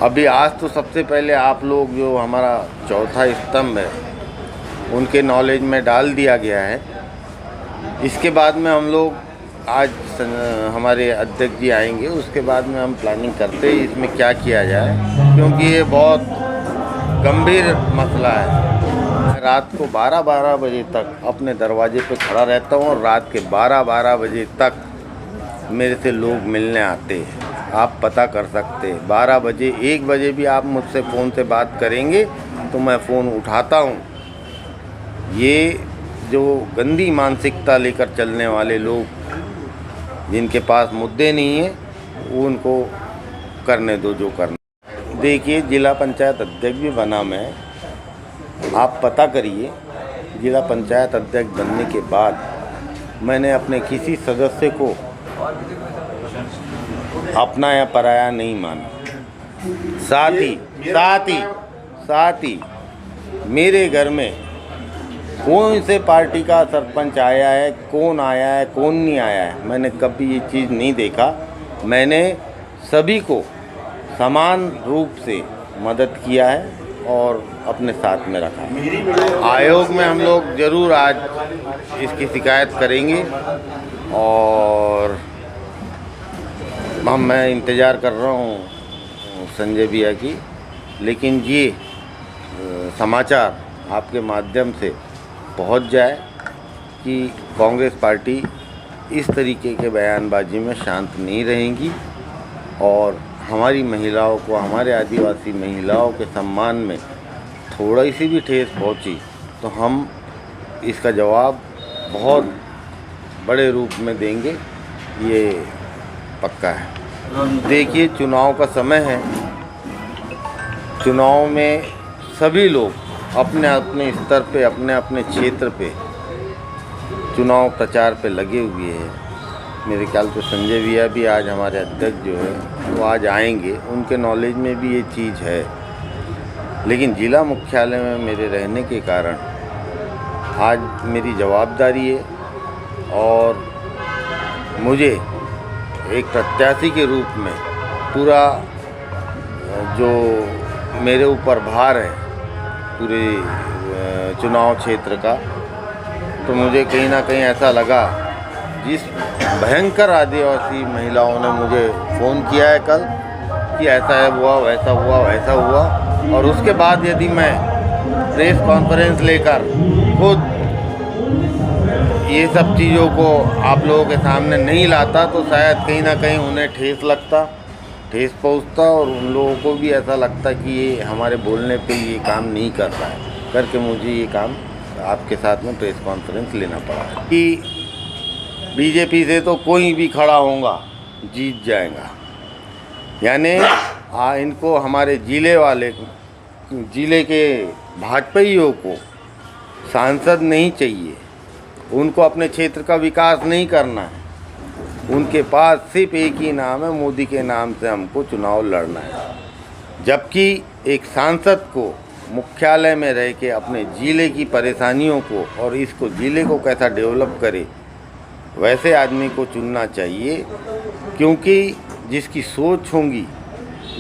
अभी आज तो सबसे पहले आप लोग जो हमारा चौथा स्तंभ है उनके नॉलेज में डाल दिया गया है। इसके बाद में हम लोग आज हमारे अध्यक्ष जी आएंगे, उसके बाद में हम प्लानिंग करते हैं इसमें क्या किया जाए, क्योंकि ये बहुत गंभीर मसला है। मैं रात को 12-12 बजे तक अपने दरवाजे पे खड़ा रहता हूँ और रात के 12-12 बजे तक मेरे से लोग मिलने आते हैं। आप पता कर सकते हैं, 12 बजे 1 बजे भी आप मुझसे फ़ोन से बात करेंगे तो मैं फ़ोन उठाता हूँ। ये जो गंदी मानसिकता लेकर चलने वाले लोग जिनके पास मुद्दे नहीं हैं उनको करने दो जो करना। देखिए, जिला पंचायत अध्यक्ष भी बना मैं, आप पता करिए। जिला पंचायत अध्यक्ष बनने के बाद मैंने अपने किसी सदस्य को अपना या पराया नहीं माना। साथ ही मेरे घर में कौन से पार्टी का सरपंच आया है, कौन आया है, कौन नहीं आया है, मैंने कभी ये चीज़ नहीं देखा। मैंने सभी को समान रूप से मदद किया है और अपने साथ में रखा है। आयोग में हम लोग ज़रूर आज इसकी शिकायत करेंगे और मैं इंतज़ार कर रहा हूँ संजय भैया की। लेकिन ये समाचार आपके माध्यम से पहुंच जाए कि कांग्रेस पार्टी इस तरीके के बयानबाजी में शांत नहीं रहेगी और हमारी महिलाओं को, हमारे आदिवासी महिलाओं के सम्मान में थोड़ी सी भी ठेस पहुंची तो हम इसका जवाब बहुत बड़े रूप में देंगे, ये पक्का है। देखिए, चुनाव का समय है। चुनाव में सभी लोग अपने अपने स्तर पे, अपने अपने क्षेत्र पे चुनाव प्रचार पे लगे हुए हैं। मेरे ख्याल से संजय भैया भी आज हमारे अध्यक्ष जो है वो आज आएंगे, उनके नॉलेज में भी ये चीज़ है। लेकिन जिला मुख्यालय में मेरे रहने के कारण आज मेरी जवाबदारी है और मुझे एक प्रत्याशी के रूप में पूरा जो मेरे ऊपर भार है पूरे चुनाव क्षेत्र का, तो मुझे कहीं ना कहीं ऐसा लगा, जिस भयंकर आदिवासी महिलाओं ने मुझे फ़ोन किया है कल कि ऐसा है हुआ, वैसा हुआ, वैसा हुआ, और उसके बाद यदि मैं प्रेस कॉन्फ्रेंस लेकर खुद ये सब चीज़ों को आप लोगों के सामने नहीं लाता तो शायद कहीं ना कहीं उन्हें ठेस पहुंचता और उन लोगों को भी ऐसा लगता कि ये हमारे बोलने पे ये काम नहीं कर रहा है, करके मुझे ये काम आपके साथ में प्रेस कॉन्फ्रेंस लेना पड़ा कि बीजेपी से तो कोई भी खड़ा होगा जीत जाएगा। यानी इनको हमारे जिले के भाजपाइयों को सांसद नहीं चाहिए, उनको अपने क्षेत्र का विकास नहीं करना है, उनके पास सिर्फ एक ही नाम है, मोदी के नाम से हमको चुनाव लड़ना है। जबकि एक सांसद को मुख्यालय में रह के अपने ज़िले की परेशानियों को और इसको ज़िले को कैसा डेवलप करे वैसे आदमी को चुनना चाहिए, क्योंकि जिसकी सोच होगी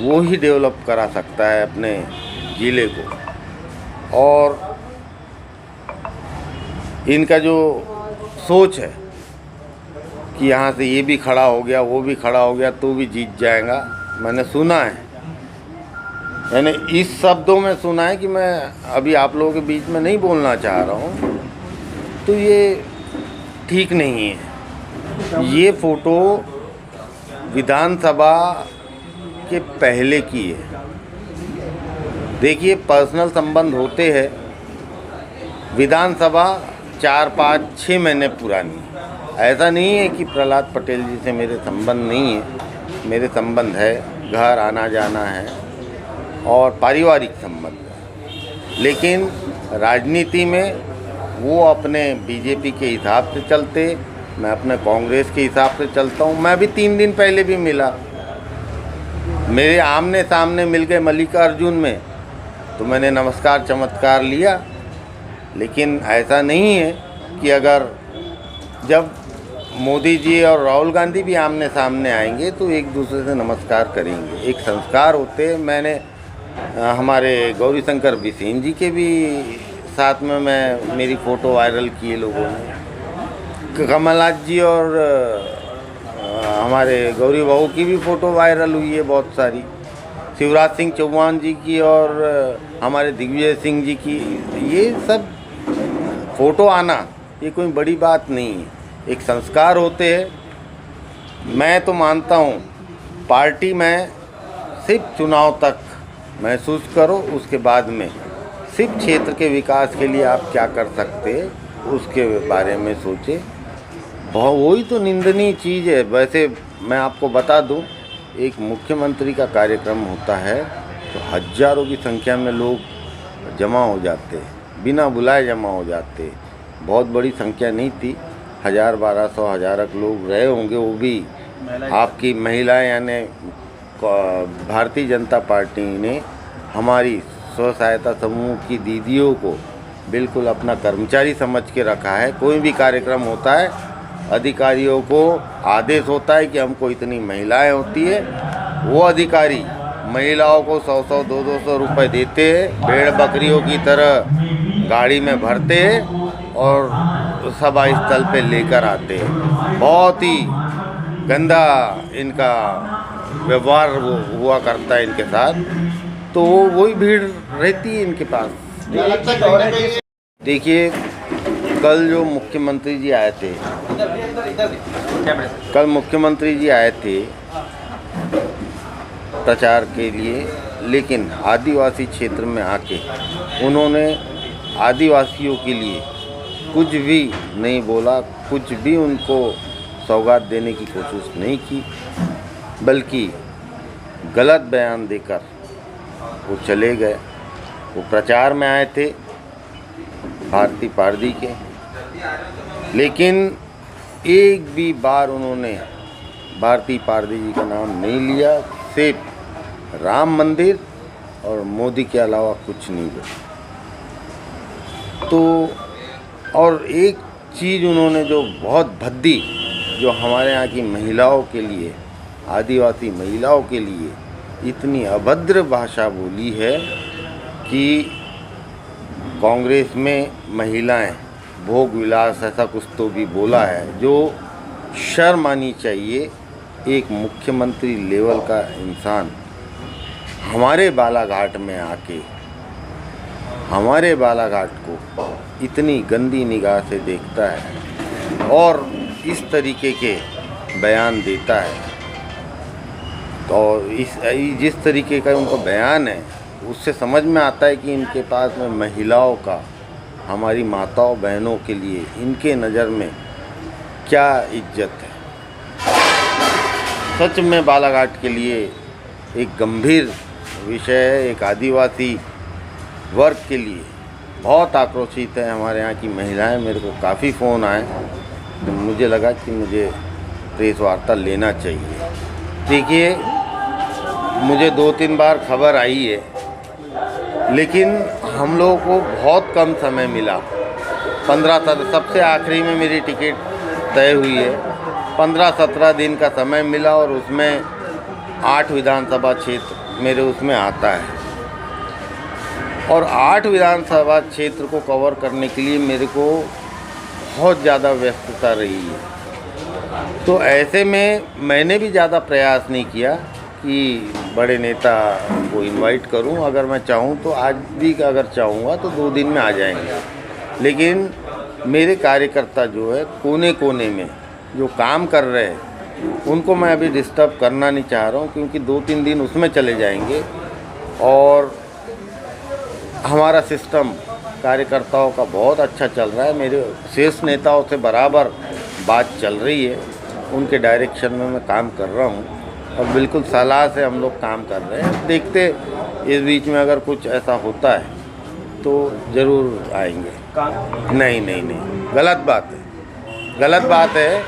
वो ही डेवलप करा सकता है अपने ज़िले को। और इनका जो सोच है कि यहाँ से ये भी खड़ा हो गया, वो भी खड़ा हो गया तो भी जीत जाएगा, मैंने सुना है, यानी इस शब्दों में सुना है कि मैं अभी आप लोगों के बीच में नहीं बोलना चाह रहा हूँ, तो ये ठीक नहीं है। ये फ़ोटो विधानसभा के पहले की है। देखिए, पर्सनल संबंध होते हैं, विधानसभा 4-5-6 महीने पुरानी। ऐसा नहीं है कि प्रहलाद पटेल जी से मेरे संबंध नहीं है, मेरे संबंध है, घर आना जाना है और पारिवारिक संबंध है। लेकिन राजनीति में वो अपने बीजेपी के हिसाब से चलते, मैं अपने कांग्रेस के हिसाब से चलता हूँ। मैं भी 3 दिन पहले भी मिला, मेरे आमने सामने मिल गए मल्लिकार्जुन में, तो मैंने नमस्कार चमत्कार लिया। लेकिन ऐसा नहीं है कि अगर जब मोदी जी और राहुल गांधी भी आमने सामने आएंगे तो एक दूसरे से नमस्कार करेंगे, एक संस्कार होते हैं। मैंने हमारे गौरीशंकर बिसेन जी के भी साथ में मेरी फ़ोटो वायरल की है लोगों ने। कमलनाथ जी और हमारे गौरी बहू की भी फ़ोटो वायरल हुई है बहुत सारी। शिवराज सिंह चौहान जी की और हमारे दिग्विजय सिंह जी की। ये सब फ़ोटो आना ये कोई बड़ी बात नहीं है, एक संस्कार होते हैं। मैं तो मानता हूँ पार्टी में सिर्फ चुनाव तक महसूस करो, उसके बाद में सिर्फ क्षेत्र के विकास के लिए आप क्या कर सकते हैं उसके बारे में सोचें। वही तो निंदनीय चीज़ है। वैसे मैं आपको बता दूं, एक मुख्यमंत्री का कार्यक्रम होता है तो हज़ारों की संख्या में लोग जमा हो जाते हैं, बिना बुलाए जमा हो जाते हैं। बहुत बड़ी संख्या नहीं थी, 1000-1200 हज़ारक लोग रहे होंगे, वो भी आपकी महिलाएं, यानी भारतीय जनता पार्टी ने हमारी स्व सहायता समूह की दीदियों को बिल्कुल अपना कर्मचारी समझ के रखा है। कोई भी कार्यक्रम होता है, अधिकारियों को आदेश होता है कि हमको इतनी महिलाएं होती है, वो अधिकारी महिलाओं को 100-100, 200-200 रुपये देते हैं, भेड़ बकरियों की तरह गाड़ी में भरते हैं और सभा स्थल पे लेकर आते हैं। बहुत ही गंदा इनका व्यवहार हुआ करता है इनके साथ, तो वही भीड़ रहती है इनके पास। देखिए, कल जो मुख्यमंत्री जी आए थे, प्रचार के लिए, लेकिन आदिवासी क्षेत्र में आके उन्होंने आदिवासियों के लिए कुछ भी नहीं बोला, कुछ भी उनको सौगात देने की कोशिश नहीं की, बल्कि गलत बयान देकर वो चले गए। वो प्रचार में आए थे भारती पारदी के, लेकिन एक भी बार उन्होंने भारती पारदी जी का नाम नहीं लिया। सिर्फ राम मंदिर और मोदी के अलावा कुछ नहीं बोला। तो और एक चीज़ उन्होंने जो बहुत भद्दी, जो हमारे यहाँ की महिलाओं के लिए, आदिवासी महिलाओं के लिए इतनी अभद्र भाषा बोली है कि कांग्रेस में महिलाएं भोग विलास, ऐसा कुछ तो भी बोला है, जो शर्म आनी चाहिए। एक मुख्यमंत्री लेवल का इंसान हमारे बालाघाट में आके हमारे बालाघाट को इतनी गंदी निगाह से देखता है और इस तरीके के बयान देता है। तो जिस तरीके का उनका बयान है, उससे समझ में आता है कि इनके पास में महिलाओं का, हमारी माताओं बहनों के लिए इनके नज़र में क्या इज्जत है। सच में बालाघाट के लिए एक गंभीर विषय है। एक आदिवासी वर्ग के लिए बहुत आक्रोशित है हमारे यहाँ की महिलाएं। मेरे को काफ़ी फ़ोन आए, तो मुझे लगा कि मुझे प्रेस वार्ता लेना चाहिए। देखिए, मुझे 2-3 बार खबर आई है, लेकिन हम लोगों को बहुत कम समय मिला। 15 सबसे आखिरी में मेरी टिकट तय हुई है। 15-17 दिन का समय मिला और उसमें 8 विधानसभा क्षेत्र मेरे उसमें आता है, और 8 विधानसभा क्षेत्र को कवर करने के लिए मेरे को बहुत ज़्यादा व्यस्तता रही है। तो ऐसे में मैंने भी ज़्यादा प्रयास नहीं किया कि बड़े नेता को इनवाइट करूं। अगर मैं चाहूं तो आज भी, अगर चाहूँगा तो 2 दिन में आ जाएंगे। लेकिन मेरे कार्यकर्ता जो है कोने कोने में जो काम कर रहे हैं, उनको मैं अभी डिस्टर्ब करना नहीं चाह रहा हूं, क्योंकि 2-3 दिन उसमें चले जाएंगे। और हमारा सिस्टम कार्यकर्ताओं का बहुत अच्छा चल रहा है। मेरे शीर्ष नेताओं से बराबर बात चल रही है, उनके डायरेक्शन में मैं काम कर रहा हूँ और बिल्कुल सलाह से हम लोग काम कर रहे हैं। देखते इस बीच में अगर कुछ ऐसा होता है तो ज़रूर आएंगे। नहीं, गलत बात है।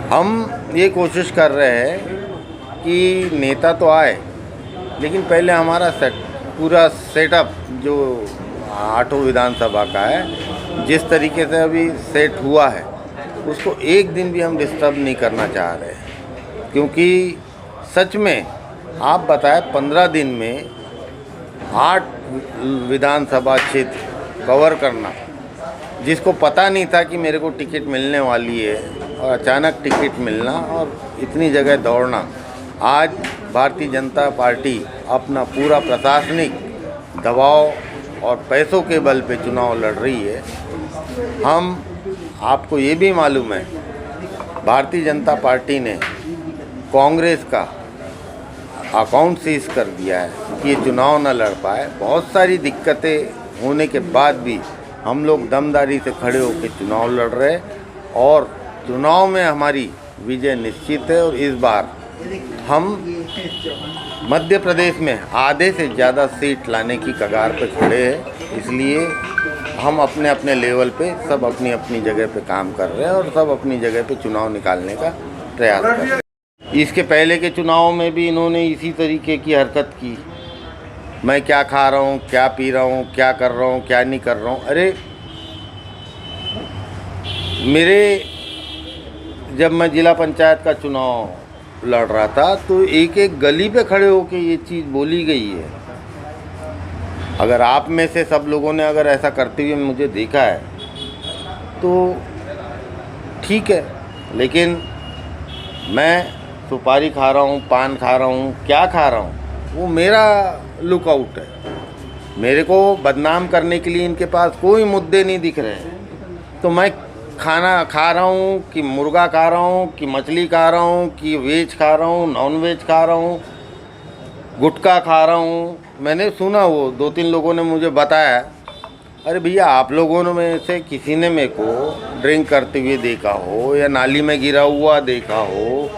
हम ये कोशिश कर रहे हैं कि नेता तो आए, लेकिन पहले हमारा पूरा सेटअप जो 8 विधानसभा का है, जिस तरीके से अभी सेट हुआ है, उसको एक दिन भी हम डिस्टर्ब नहीं करना चाह रहे हैं, क्योंकि सच में आप बताएं 15 दिन में 8 विधानसभा क्षेत्र कवर करना, जिसको पता नहीं था कि मेरे को टिकट मिलने वाली है और अचानक टिकट मिलना और इतनी जगह दौड़ना। आज भारतीय जनता पार्टी अपना पूरा प्रशासनिक दबाव और पैसों के बल पे चुनाव लड़ रही है। हम आपको ये भी मालूम है, भारतीय जनता पार्टी ने कांग्रेस का अकाउंट सीज कर दिया है कि ये चुनाव न लड़ पाए। बहुत सारी दिक्कतें होने के बाद भी हम लोग दमदारी से खड़े होकर चुनाव लड़ रहे हैं और चुनाव में हमारी विजय निश्चित है। और इस बार हम मध्य प्रदेश में आधे से ज़्यादा सीट लाने की कगार पर खड़े हैं, इसलिए हम अपने अपने लेवल पे सब अपनी अपनी जगह पे काम कर रहे हैं और सब अपनी जगह पे चुनाव निकालने का प्रयास कर रहे हैं। इसके पहले के चुनाव में भी इन्होंने इसी तरीके की हरकत की। मैं क्या खा रहा हूँ, क्या पी रहा हूँ, क्या कर रहा हूँ, क्या नहीं कर रहा हूँ। अरे मेरे जब मैं जिला पंचायत का चुनाव लड़ रहा था तो एक एक गली पे खड़े होके ये चीज़ बोली गई है। अगर आप में से सब लोगों ने अगर ऐसा करते हुए मुझे देखा है तो ठीक है, लेकिन मैं सुपारी खा रहा हूँ, पान खा रहा हूँ, क्या खा रहा हूँ, वो मेरा लुकआउट है। मेरे को बदनाम करने के लिए इनके पास कोई मुद्दे नहीं दिख रहे हैं। तो मैं खाना खा रहा हूँ कि मुर्गा खा रहा हूँ कि मछली खा रहा हूँ कि वेज खा रहा हूँ, नॉन वेज खा रहा हूँ, गुटखा खा रहा हूँ। मैंने सुना, वो 2-3 लोगों ने मुझे बताया, अरे भैया आप लोगों में से किसी ने मेरे को ड्रिंक करते हुए देखा हो या नाली में गिरा हुआ देखा हो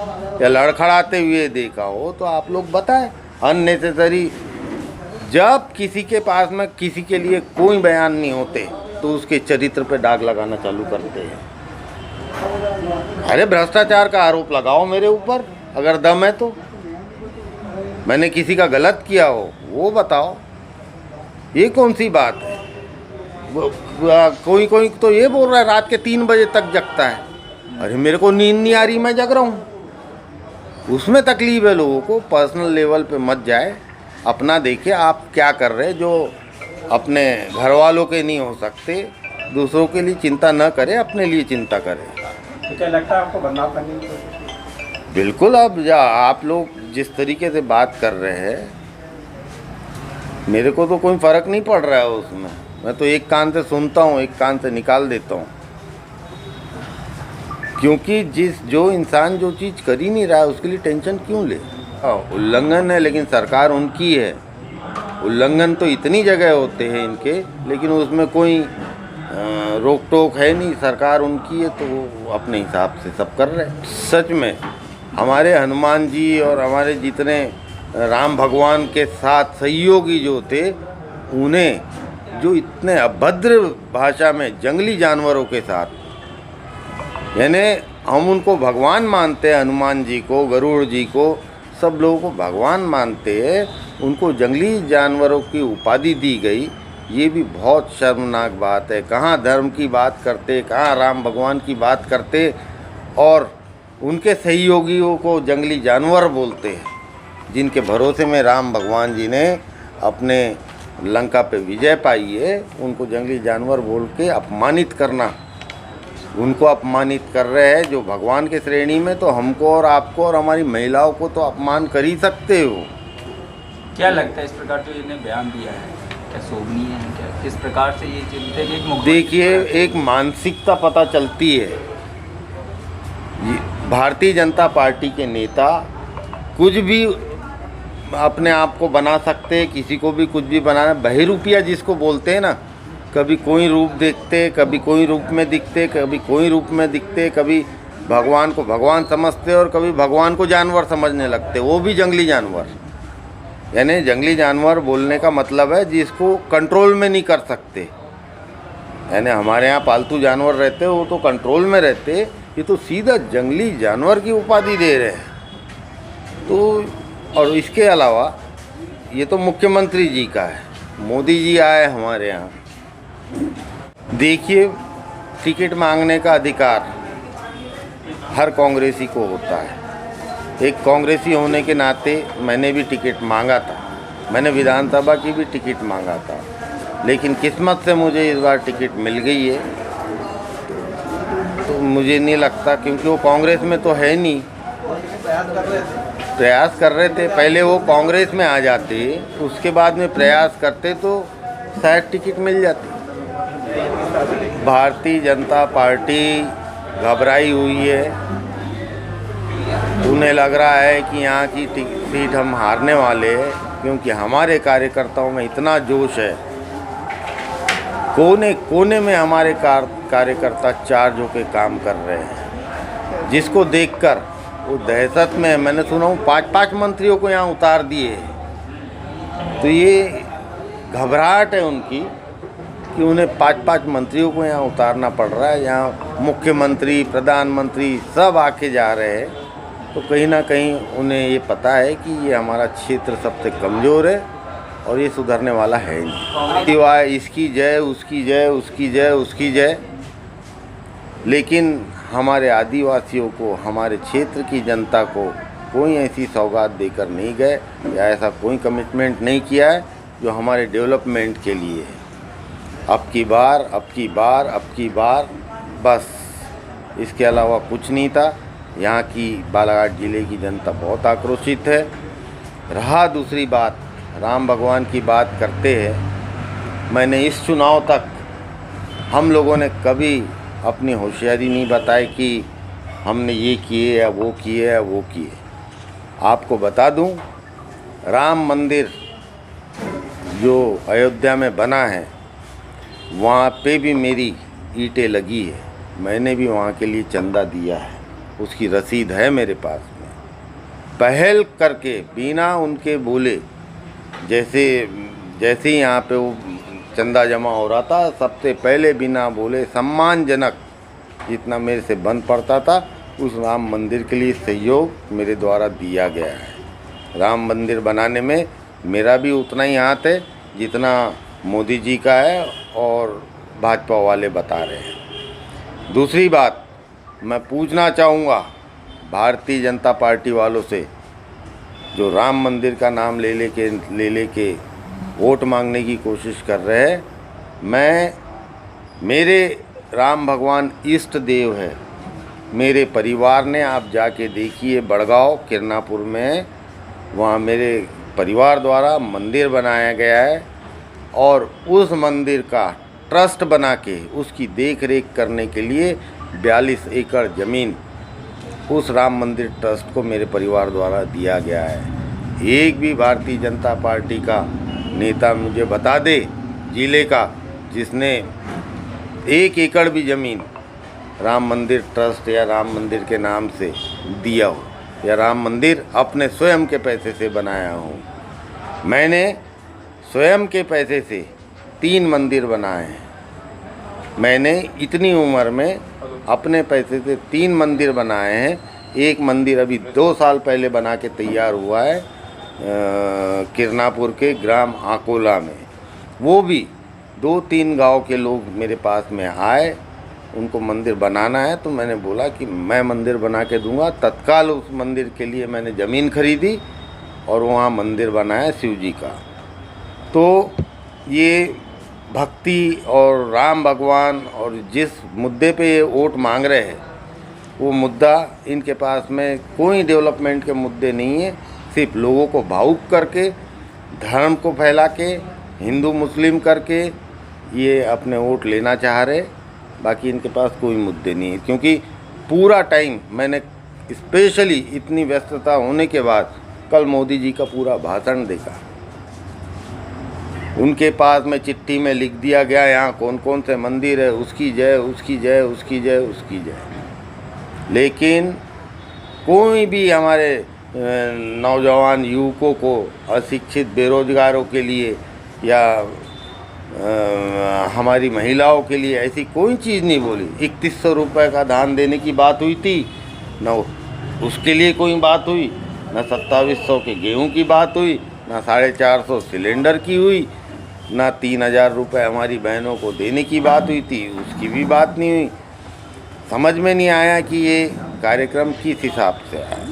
या लड़खड़ाते हुए देखा हो तो आप लोग बताएं। अननेसेसरी जब किसी के पास में किसी के लिए कोई बयान नहीं होते तो उसके चरित्र पे दाग लगाना चालू करते हैं। अरे भ्रष्टाचार का आरोप लगाओ मेरे ऊपर अगर दम है तो, मैंने किसी का गलत किया हो वो बताओ। ये कौन सी बात है? कोई कोई तो ये बोल रहा है रात के 3 बजे तक जगता है। अरे मेरे को नींद नहीं आ रही, मैं जग रहा हूँ। उसमें तकलीफ है लोगों को, पर्सनल लेवल पे मत जाए, अपना देखिए आप क्या कर रहे हैं। जो अपने घर वालों के नहीं हो सकते, दूसरों के लिए चिंता न करें, अपने लिए चिंता करें। तो क्या लगता है आपको बदलाव करने की कोशिश? बिल्कुल। अब आप लोग जिस तरीके से बात कर रहे हैं, मेरे को तो कोई फ़र्क नहीं पड़ रहा है उसमें। मैं तो एक कान से सुनता हूँ, एक कान से निकाल देता हूँ, क्योंकि जो इंसान जो चीज़ कर ही नहीं रहा है उसके लिए टेंशन क्यों ले। उल्लंघन है लेकिन सरकार उनकी है। उल्लंघन तो इतनी जगह होते हैं इनके, लेकिन उसमें कोई रोक टोक है नहीं। सरकार उनकी है तो वो अपने हिसाब से सब कर रहे हैं। सच में हमारे हनुमान जी और हमारे जितने राम भगवान के साथ सहयोगी जो थे, उन्हें जो इतने अभद्र भाषा में जंगली जानवरों के साथ, यानी हम उनको भगवान मानते हैं, हनुमान जी को, गरुड़ जी को, सब लोगों को भगवान मानते हैं, उनको जंगली जानवरों की उपाधि दी गई। ये भी बहुत शर्मनाक बात है। कहाँ धर्म की बात करते, कहाँ राम भगवान की बात करते और उनके सहयोगियों को जंगली जानवर बोलते हैं, जिनके भरोसे में राम भगवान जी ने अपने लंका पे विजय पाई है। उनको जंगली जानवर बोल के अपमानित करना, उनको अपमानित कर रहे हैं जो भगवान के श्रेणी में, तो हमको और आपको और हमारी महिलाओं को तो अपमान कर ही सकते हो। क्या लगता है इस प्रकार जो इन्हें बयान दिया है क्या शोभनीय है? क्या किस प्रकार से ये चिंता की एक देखिए, एक मानसिकता पता चलती है। भारतीय जनता पार्टी के नेता कुछ भी अपने आप को बना सकते हैं, किसी को भी कुछ भी बनाना। बहरूपिया जिसको बोलते हैं ना, कभी कोई रूप देखते, कभी कोई रूप में दिखते, कभी कोई रूप में दिखते, कभी भगवान को भगवान समझते और कभी भगवान को जानवर समझने लगते, वो भी जंगली जानवर। यानी जंगली जानवर बोलने का मतलब है जिसको कंट्रोल में नहीं कर सकते। यानी हमारे यहाँ पालतू जानवर रहते वो तो कंट्रोल में रहते, ये तो सीधा जंगली जानवर की उपाधि दे रहे हैं। तो और इसके अलावा ये तो मुख्यमंत्री जी का है, मोदी जी आए हमारे यहाँ। देखिए, टिकट मांगने का अधिकार हर कांग्रेसी को होता है। एक कांग्रेसी होने के नाते मैंने भी टिकट मांगा था, मैंने विधानसभा की भी टिकट मांगा था, लेकिन किस्मत से मुझे इस बार टिकट मिल गई है। तो मुझे नहीं लगता, क्योंकि वो कांग्रेस में तो है नहीं। प्रयास कर रहे थे, पहले वो कांग्रेस में आ जाते, उसके बाद में प्रयास करते तो शायद टिकट मिल जाती। भारतीय जनता पार्टी घबराई हुई है, उन्हें लग रहा है कि यहाँ की सीट हम हारने वाले हैं, क्योंकि हमारे कार्यकर्ताओं में इतना जोश है। कोने कोने में हमारे कार्यकर्ता चार्ज होकर काम कर रहे हैं, जिसको देखकर वो दहशत में। मैंने सुना हूँ 5-5 मंत्रियों को यहाँ उतार दिए। तो ये घबराहट है उनकी कि उन्हें 5-5 मंत्रियों को यहाँ उतारना पड़ रहा है। यहाँ मुख्यमंत्री, प्रधानमंत्री सब आके जा रहे हैं। तो कहीं ना कहीं उन्हें ये पता है कि ये हमारा क्षेत्र सबसे कमज़ोर है और ये सुधरने वाला है नहीं। सिवाय इसकी जय, उसकी जय, उसकी जय, उसकी जय, लेकिन हमारे आदिवासियों को, हमारे क्षेत्र की जनता को कोई ऐसी सौगात देकर नहीं गए या ऐसा कोई कमिटमेंट नहीं किया है जो हमारे डेवलपमेंट के लिए है। अब की बार, अब की बार, अब की बार, बस इसके अलावा कुछ नहीं था। यहाँ की बालाघाट ज़िले की जनता बहुत आक्रोशित है। रहा दूसरी बात, राम भगवान की बात करते हैं। मैंने इस चुनाव तक हम लोगों ने कभी अपनी होशियारी नहीं बताई कि हमने ये किए या वो किए या वो किए। आपको बता दूं, राम मंदिर जो अयोध्या में बना है, वहाँ पे भी मेरी ईंटें लगी है। मैंने भी वहाँ के लिए चंदा दिया है, उसकी रसीद है मेरे पास में। पहल करके बिना उनके बोले, जैसे ही यहाँ पे वो चंदा जमा हो रहा था, सबसे पहले बिना बोले सम्मानजनक जितना मेरे से बन पड़ता था उस राम मंदिर के लिए सहयोग मेरे द्वारा दिया गया है। राम मंदिर बनाने में मेरा भी उतना ही हाथ है जितना मोदी जी का है और भाजपा वाले बता रहे हैं। दूसरी बात, मैं पूछना चाहूँगा भारतीय जनता पार्टी वालों से, जो राम मंदिर का नाम ले लेके वोट मांगने की कोशिश कर रहे हैं। मेरे राम भगवान इष्ट देव है। मेरे परिवार ने, आप जाके देखिए बड़गांव किरनापुर में, वहाँ मेरे परिवार द्वारा मंदिर बनाया गया है और उस मंदिर का ट्रस्ट बना के उसकी देख रेख करने के लिए 42 एकड़ ज़मीन उस राम मंदिर ट्रस्ट को मेरे परिवार द्वारा दिया गया है। एक भी भारतीय जनता पार्टी का नेता मुझे बता दे जिले का जिसने 1 एकड़ भी ज़मीन राम मंदिर ट्रस्ट या राम मंदिर के नाम से दिया हो, या राम मंदिर अपने स्वयं के पैसे से बनाया हो। मैंने स्वयं के पैसे से 3 मंदिर बनाए हैं। मैंने इतनी उम्र में अपने पैसे से 3 मंदिर बनाए हैं। एक मंदिर अभी 2 साल पहले बना के तैयार हुआ है किरनापुर के ग्राम आकोला में। वो भी 2-3 गांव के लोग मेरे पास में आए, उनको मंदिर बनाना है, तो मैंने बोला कि मैं मंदिर बना के दूंगा। तत्काल उस मंदिर के लिए मैंने ज़मीन खरीदी और वहाँ मंदिर बनाया शिव जी का। तो ये भक्ति और राम भगवान और जिस मुद्दे पे ये वोट मांग रहे हैं, वो मुद्दा इनके पास में कोई डेवलपमेंट के मुद्दे नहीं है। सिर्फ लोगों को भावुक करके, धर्म को फैला के, हिंदू मुस्लिम करके ये अपने वोट लेना चाह रहे। बाकी इनके पास कोई मुद्दे नहीं है, क्योंकि पूरा टाइम मैंने स्पेशली इतनी व्यस्तता होने के बाद कल मोदी जी का पूरा भाषण देखा। उनके पास में चिट्ठी में लिख दिया गया यहाँ कौन कौन से मंदिर है, उसकी जय, उसकी जय, उसकी जय, उसकी जय। लेकिन कोई भी हमारे नौजवान युवकों को, अशिक्षित बेरोजगारों के लिए या हमारी महिलाओं के लिए ऐसी कोई चीज़ नहीं बोली। 3100 रुपये का धान देने की बात हुई थी, न उसके लिए कोई बात हुई, न 2700 के गेहूं की बात हुई, न 450 सिलेंडर की हुई, न 3000 रुपये हमारी बहनों को देने की बात हुई थी, उसकी भी बात नहीं हुई। समझ में नहीं आया कि ये कार्यक्रम किस हिसाब से है?